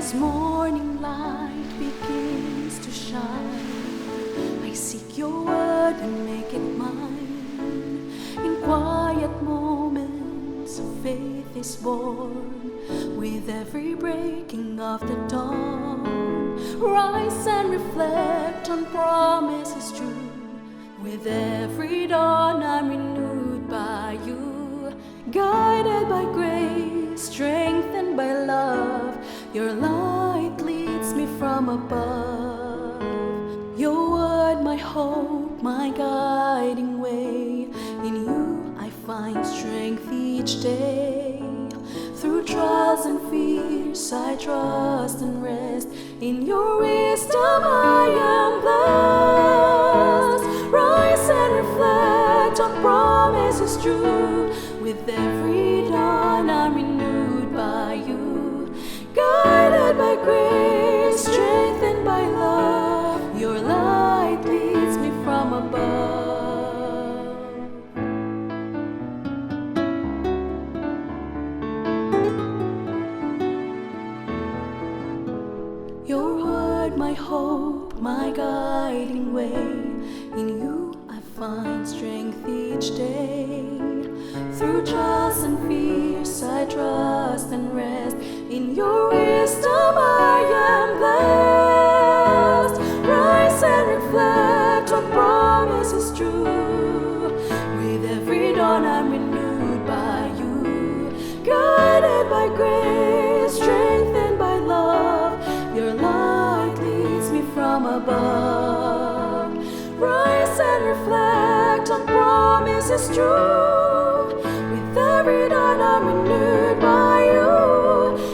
As morning light begins to shine, I seek your word and make it mine. In quiet moments, faith is born. With every breaking of the dawn, rise and reflect on promises true. With every dawn, I'm renewed by you. Guided by grace, strengthened by love, your light leads me from above. Your word, my hope, my guiding way. In you I find strength each day. Through trials and fears I trust and rest. In your wisdom I am blessed. Rise and reflect on promises true. With every dawn I'm renewed by you. Guided by grace, strengthened by love, your light leads me from above. Your word, my hope, my guiding way. In you I find strength each day. Through trials and fears I trust and rest. In your wisdom I am blessed. Rise and reflect on promises true. With every dawn I'm renewed by you. Guided by grace, strengthened by love, your light leads me from above. Rise and reflect on promises true. With every dawn I'm renewed by you.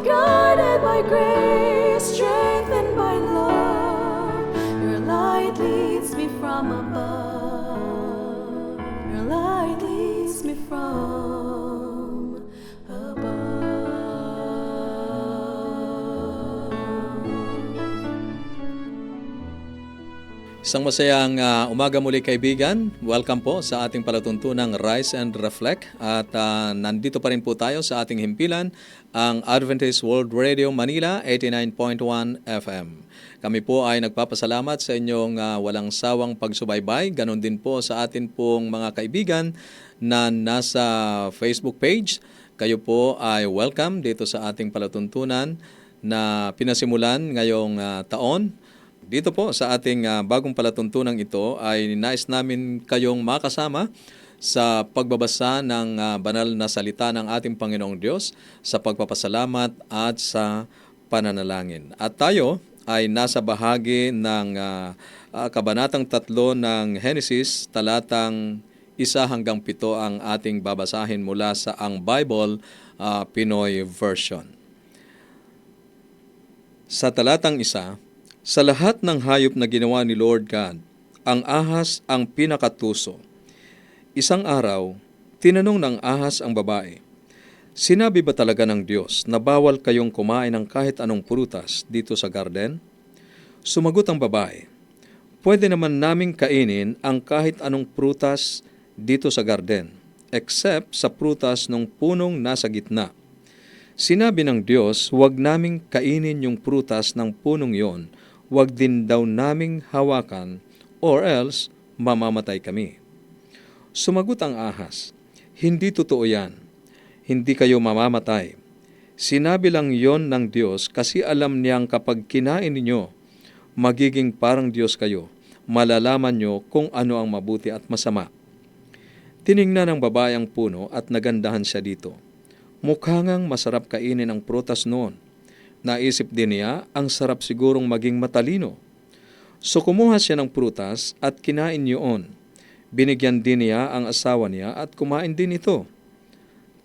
Guided by grace, strengthened by love, your light leads me from above. Your light leads me from above. Isang masayang umaga muli kaibigan. Welcome po sa ating palatuntunang Rise and Reflect. At nandito pa rin po tayo sa ating himpilan, ang Adventist World Radio Manila 89.1 FM. Kami po ay nagpapasalamat sa inyong walang sawang pagsubaybay. Ganon din po sa atin pong mga kaibigan na nasa Facebook page. Kayo po ay welcome dito sa ating palatuntunan na pinasimulan ngayong taon. Dito po sa ating bagong palatuntunang ito ay nais namin kayong makasama sa pagbabasa ng banal na salita ng ating Panginoong Diyos, sa pagpapasalamat at sa pananalangin. At tayo ay nasa bahagi ng kabanatang 3 ng Genesis, talatang 1 hanggang 7 ang ating babasahin mula sa Ang Bible Pinoy Version. Sa talatang 1, sa lahat ng hayop na ginawa ni Lord God, ang ahas ang pinakatuso. Isang araw, tinanong ng ahas ang babae, "Sinabi ba talaga ng Diyos na bawal kayong kumain ng kahit anong prutas dito sa garden?" Sumagot ang babae, "Pwede naman naming kainin ang kahit anong prutas dito sa garden, except sa prutas ng punong nasa gitna. Sinabi ng Diyos, huwag naming kainin yung prutas ng punong yon, huwag din daw naming hawakan, or else mamamatay kami." Sumagot ang ahas, "Hindi totoo yan. Hindi kayo mamamatay. Sinabi lang yon ng Diyos kasi alam niyang kapag kinain ninyo, magiging parang Diyos kayo. Malalaman nyo kung ano ang mabuti at masama." Tiningnan ng babae ang puno at nagandahan siya dito. Mukha ngang masarap kainin ang prutas noon. Naisip din niya, ang sarap sigurong maging matalino. So kumuha siya ng prutas at kinain yun. Binigyan din niya ang asawa niya at kumain din ito.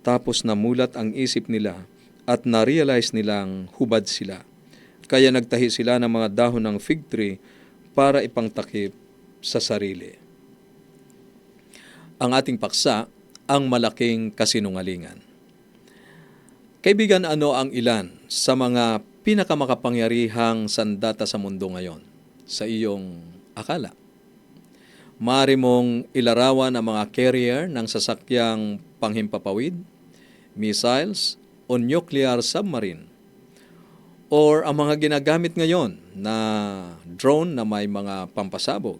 Tapos namulat ang isip nila at na-realize nilang hubad sila. Kaya nagtahi sila ng mga dahon ng fig tree para ipangtakip sa sarili. Ang ating paksa, ang malaking kasinungalingan. Kaibigan, ano ang ilan sa mga pinakamakapangyarihang sandata sa mundo ngayon sa iyong akala? Maaari mong ilarawan ang mga carrier ng sasakyang panghimpapawid, missiles o nuclear submarine. or ang mga ginagamit ngayon na drone na may mga pampasabog.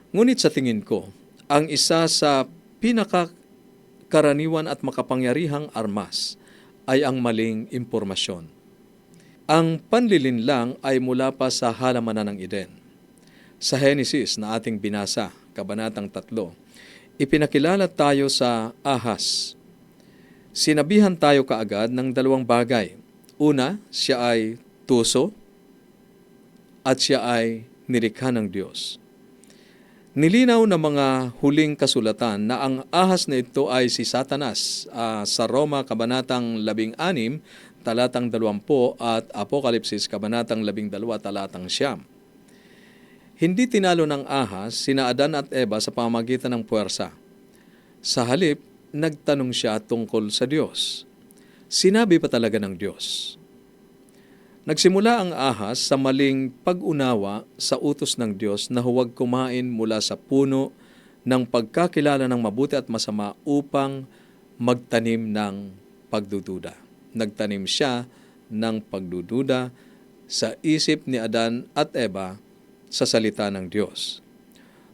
Ngunit sa tingin ko, ang isa sa pinakakaraniwan at makapangyarihang armas ay ang maling impormasyon. Ang panlilinlang ay mula pa sa halamanan ng Eden. Sa Genesis na ating binasa, Kabanatang 3, ipinakilala tayo sa ahas. Sinabihan tayo kaagad ng dalawang bagay. Una, siya ay tuso at siya ay nilikha ng Diyos. Nilinaw ng mga huling kasulatan na ang ahas na ito ay si Satanas sa Roma Kabanatang 16, talatang 20 at Apokalipsis Kabanatang 12, talatang 9. Hindi tinalo ng ahas sina Adan at Eva sa pamamagitan ng puwersa. Sa halip, nagtanong siya tungkol sa Diyos. Sinabi pa talaga ng Diyos. Nagsimula ang ahas sa maling pag-unawa sa utos ng Diyos na huwag kumain mula sa puno ng pagkakilala ng mabuti at masama upang magtanim ng pagdududa. Nagtanim siya ng pagdududa sa isip ni Adan at Eva sa salita ng Diyos.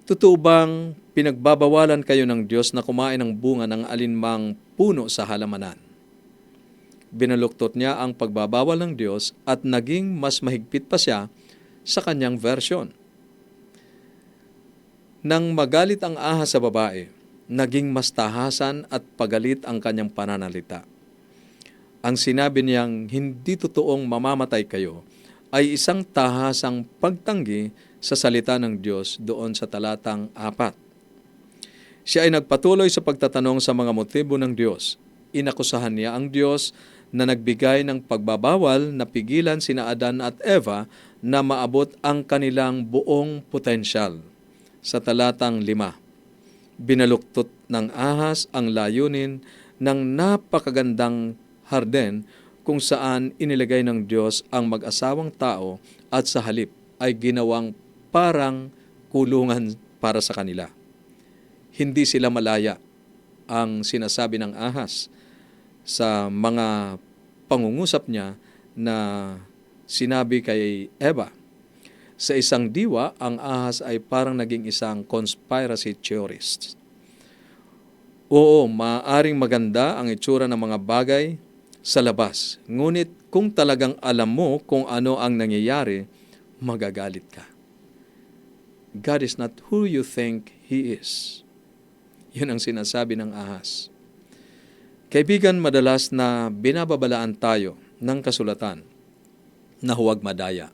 Totoo bang pinagbabawalan kayo ng Diyos na kumain ng bunga ng alinmang puno sa halamanan? Binaluktot niya ang pagbabawal ng Diyos at naging mas mahigpit pa siya sa kanyang version. Nang magalit ang ahas sa babae, naging mas tahasan at pagalit ang kanyang pananalita. Ang sinabi niyang hindi totoong mamamatay kayo ay isang tahasang pagtanggi sa salita ng Diyos doon sa talatang 4. Siya ay nagpatuloy sa pagtatanong sa mga motibo ng Diyos. Inakusahan niya ang Diyos na nagbigay ng pagbabawal na pigilan sina Adan at Eva na maabot ang kanilang buong potensyal. Sa talatang 5, binaluktot ng ahas ang layunin ng napakagandang harden kung saan inilagay ng Diyos ang mag-asawang tao at sa halip ay ginawang parang kulungan para sa kanila. Hindi sila malaya ang sinasabi ng ahas sa mga pangungusap niya na sinabi kay Eva. Sa isang diwa, ang ahas ay parang naging isang conspiracy theorist. Oo, maaaring maganda ang itsura ng mga bagay sa labas. Ngunit kung talagang alam mo kung ano ang nangyayari, magagalit ka. God is not who you think He is. Yun ang sinasabi ng ahas. Kaibigan, madalas na binababalaan tayo ng kasulatan na huwag madaya.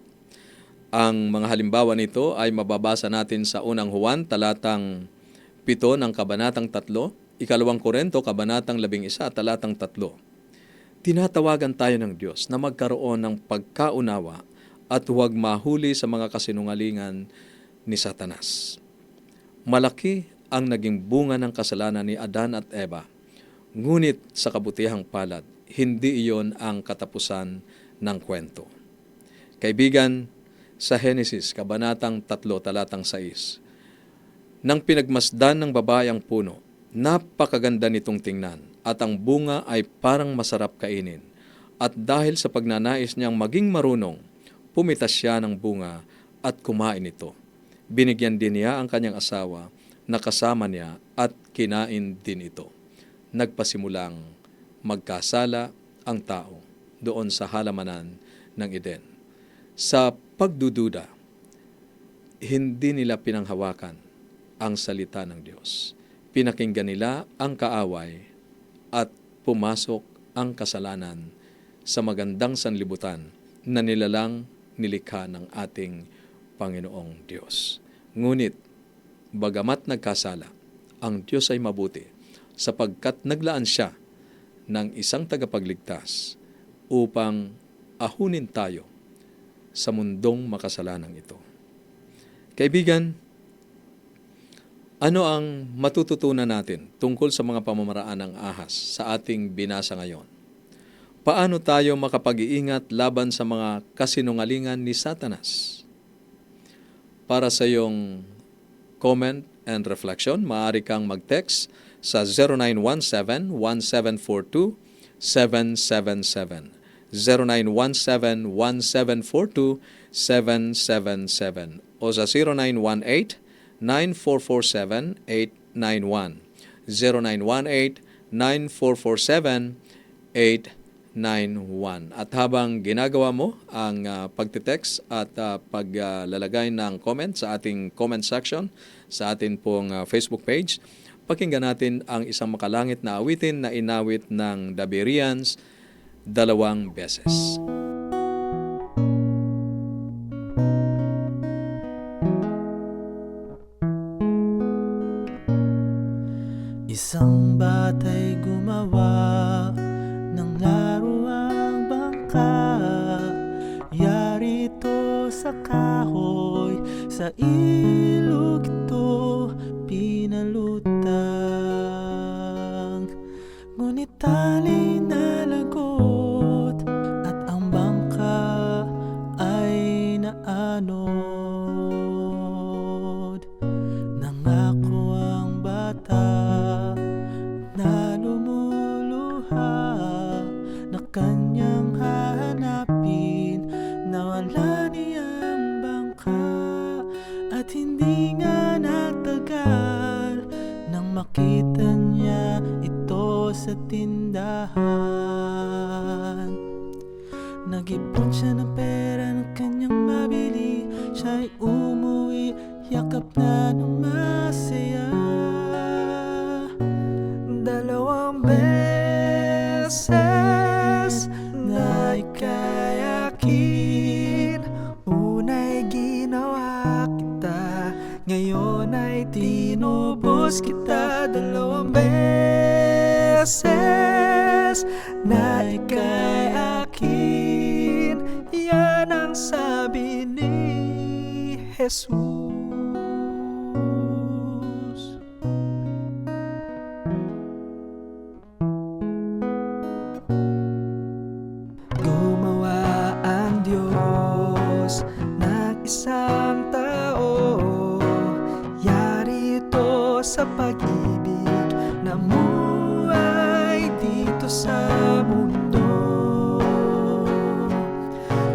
Ang mga halimbawa nito ay mababasa natin sa unang Juan, talatang 7 ng Kabanatang 3, ikalawang Korento, Kabanatang 11, talatang 3. Tinatawagan tayo ng Diyos na magkaroon ng pagkaunawa at huwag mahuli sa mga kasinungalingan ni Satanas. Malaki ang naging bunga ng kasalanan ni Adan at Eva. Ngunit sa kabutihang palad, hindi iyon ang katapusan ng kwento. Kaibigan, sa Genesis, Kabanatang 3, talatang 6, nang pinagmasdan ng babae ang puno, napakaganda nitong tingnan at ang bunga ay parang masarap kainin. At dahil sa pagnanais niyang maging marunong, pumitas siya ng bunga at kumain ito. Binigyan din niya ang kanyang asawa na kasama niya at kinain din ito. Nagpasimulang magkasala ang tao doon sa halamanan ng Eden. Sa pagdududa, hindi nila pinanghawakan ang salita ng Diyos. Pinakinggan nila ang kaaway at pumasok ang kasalanan sa magandang sanlibutan na nilalang nilikha ng ating Panginoong Diyos. Ngunit, bagamat nagkasala, ang Diyos ay mabuti sapagkat naglaan siya ng isang tagapagligtas upang ahunin tayo sa mundong makasalanang ito. Kaibigan, ano ang matututunan natin tungkol sa mga pamamaraan ng ahas sa ating binasa ngayon? Paano tayo makapag-iingat laban sa mga kasinungalingan ni Satanas? Para sa iyong comment and reflection, maaari kang mag-text sa 0917-1742-777. 0917-1742-777 o sa 0918-9447-891. 0918-9447-891. At habang ginagawa mo ang pagtitext at paglalagay ng comment sa ating comment section sa atin pong Facebook page, pakinggan natin ang isang makalangit na awitin na inawit ng The Bereans 2 beses. Isang bata'y gumawa ng laruang bangka, yari ito sa kahoy, sa ilog ito pinalutang. Ngunit tali na lagot at ang bangka ay naanod. Nangako ang bata na lumuluha na kanyang hahanapin, nawala niyang bangka. At hindi nga nagtagal nang makita niya ito sa tindahan. Nag-ipon siya ng pera ng kanyang mabili, siya'y umuwi, yakap na ng masaya. 2 beses na ikayakin, una'y ginawa kita, ngayon ay tinubos kita. 2 beses na ikayakin, yan ang sabi ni Jesus. Gumawa ang Diyos ng isang tao, yari ito sa pag-ibig, namuhay dito sa mundo.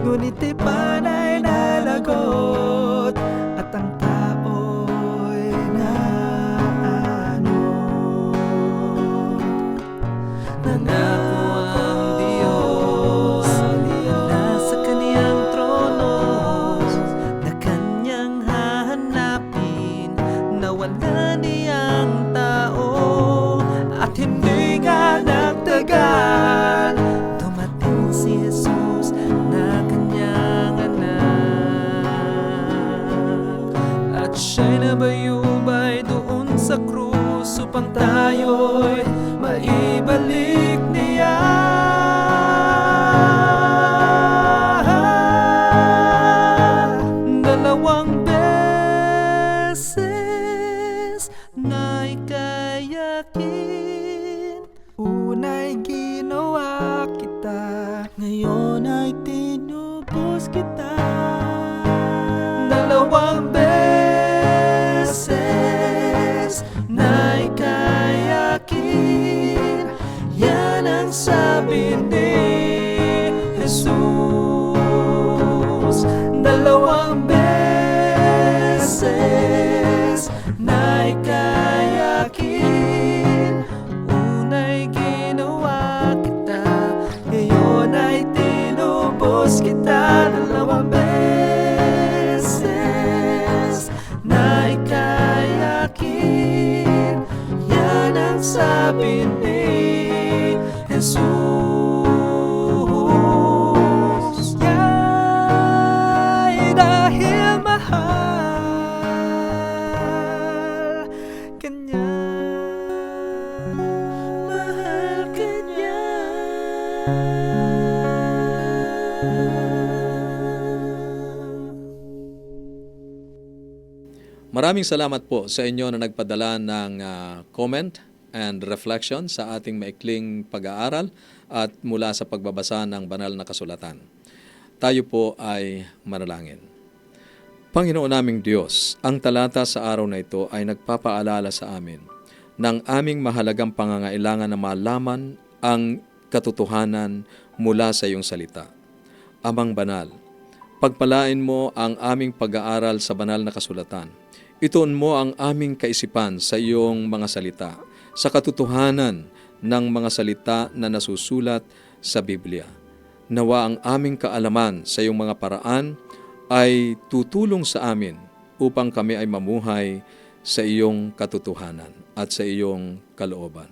Ngunit di panay na lagot at ang tao'y naanod. Nangako ang Diyos na sa kaniyang trono, na kanyang hahanapin, nawala niyang tao. At hindi nga nagtagal, dumating si Jesus na kanyang anak. At siya'y nabayubay doon sa krus upang tayo'y maibalik niya. 2 beses na ikayakin, una'y ginawa kita, ngayon ay tinubos kita. 2 beses na ikayakin, yan ang sabi ni Jesus. 2 beses na ikayakin, una'y ginawa kita, ngayon ay tinubos kita. 2 beses na ikayakin, yan ang sabi ni Jesus. Ya'y dahil mahal kanya, mahal kanya. Maraming salamat po sa inyo na nagpadala ng comment and reflection sa ating maikling pag-aaral at mula sa pagbabasa ng banal na kasulatan. Tayo po ay manalangin. Panginoon naming Diyos, ang talata sa araw na ito ay nagpapaalala sa amin ng aming mahalagang pangangailangan na malaman ang katotohanan mula sa iyong salita. Amang banal, pagpalain mo ang aming pag-aaral sa banal na kasulatan. Ituon mo ang aming kaisipan sa iyong mga salita, sa katotohanan ng mga salita na nasusulat sa Biblia. Nawa ang aming kaalaman sa iyong mga paraan ay tutulong sa amin upang kami ay mamuhay sa iyong katotohanan at sa iyong kalooban.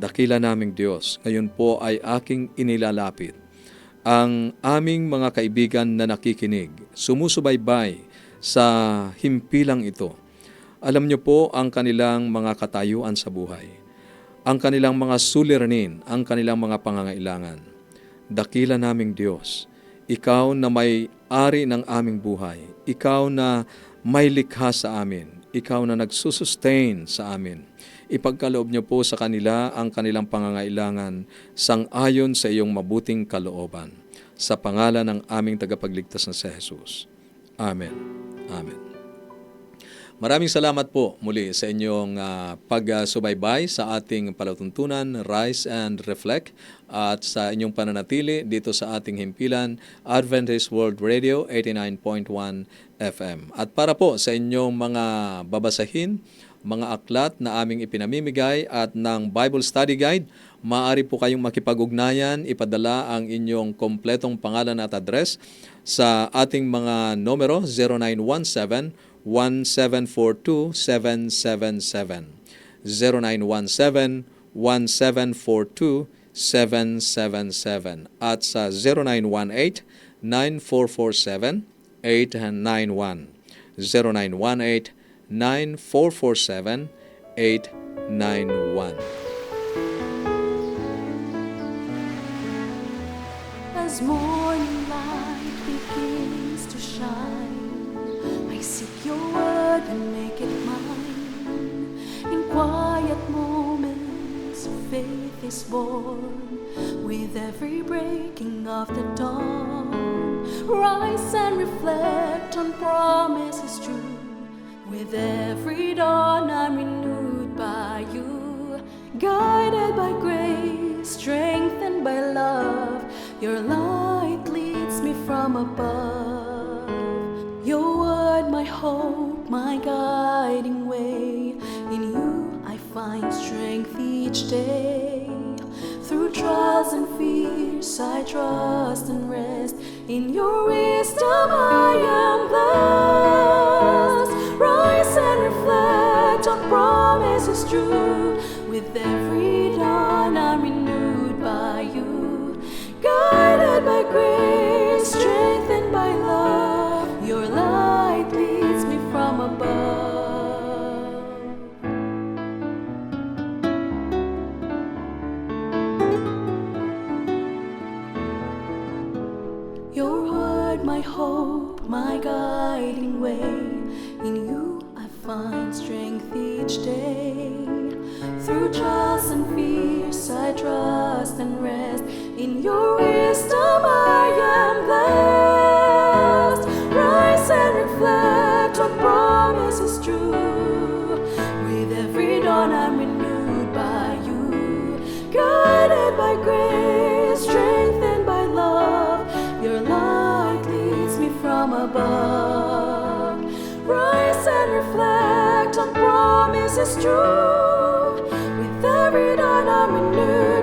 Dakila naming Diyos, ngayon po ay aking inilalapit ang aming mga kaibigan na nakikinig, sumusubaybay sa himpilang ito. Alam niyo po ang kanilang mga katayuan sa buhay, ang kanilang mga suliranin, ang kanilang mga pangangailangan. Dakila naming Diyos, Ikaw na may ari ng aming buhay, Ikaw na may likha sa amin, Ikaw na nagsusustain sa amin. Ipagkaloob niyo po sa kanila ang kanilang pangangailangan sang-ayon sa iyong mabuting kalooban. Sa pangalan ng aming tagapagligtas na si Jesus. Amen. Amen. Maraming salamat po muli sa inyong pagsubaybay sa ating palatuntunan, Rise and Reflect, at sa inyong pananatili dito sa ating himpilan, Adventist World Radio 89.1 FM. At para po sa inyong mga babasahin, mga aklat na aming ipinamimigay at ng Bible Study Guide, maaari po kayong makipag-ugnayan, ipadala ang inyong kompletong pangalan at address sa ating mga numero 0917-1742-777, 0917-1742-777, at sa 0918-9447-891, 0918-9447-891. As morning light begins to shine, I seek your word and make it mine. In quiet moments, faith is born. With every breaking of the dawn, rise and reflect on promises true. With every dawn, I'm renewed by you. Guided by grace, strengthened by love, your light leads me from above. Your word, my hope, my guiding way. In you I find strength each day. Through trials and fears I trust and rest. In your wisdom I am blessed. Rise and reflect on promises true. With every dawn I'm renewed by you. Guided by grace, strengthened by love, your light leads me from above. Your word, my hope, my guiding way. In you I find strength each day. Through trials and fears I trust and rest. In your wisdom I am blessed. Rise and reflect on promises true. With every dawn I'm renewed by you. Guided by grace, strengthened by love, your light leads me from above. Rise and reflect on promises true. With every dawn I'm renewed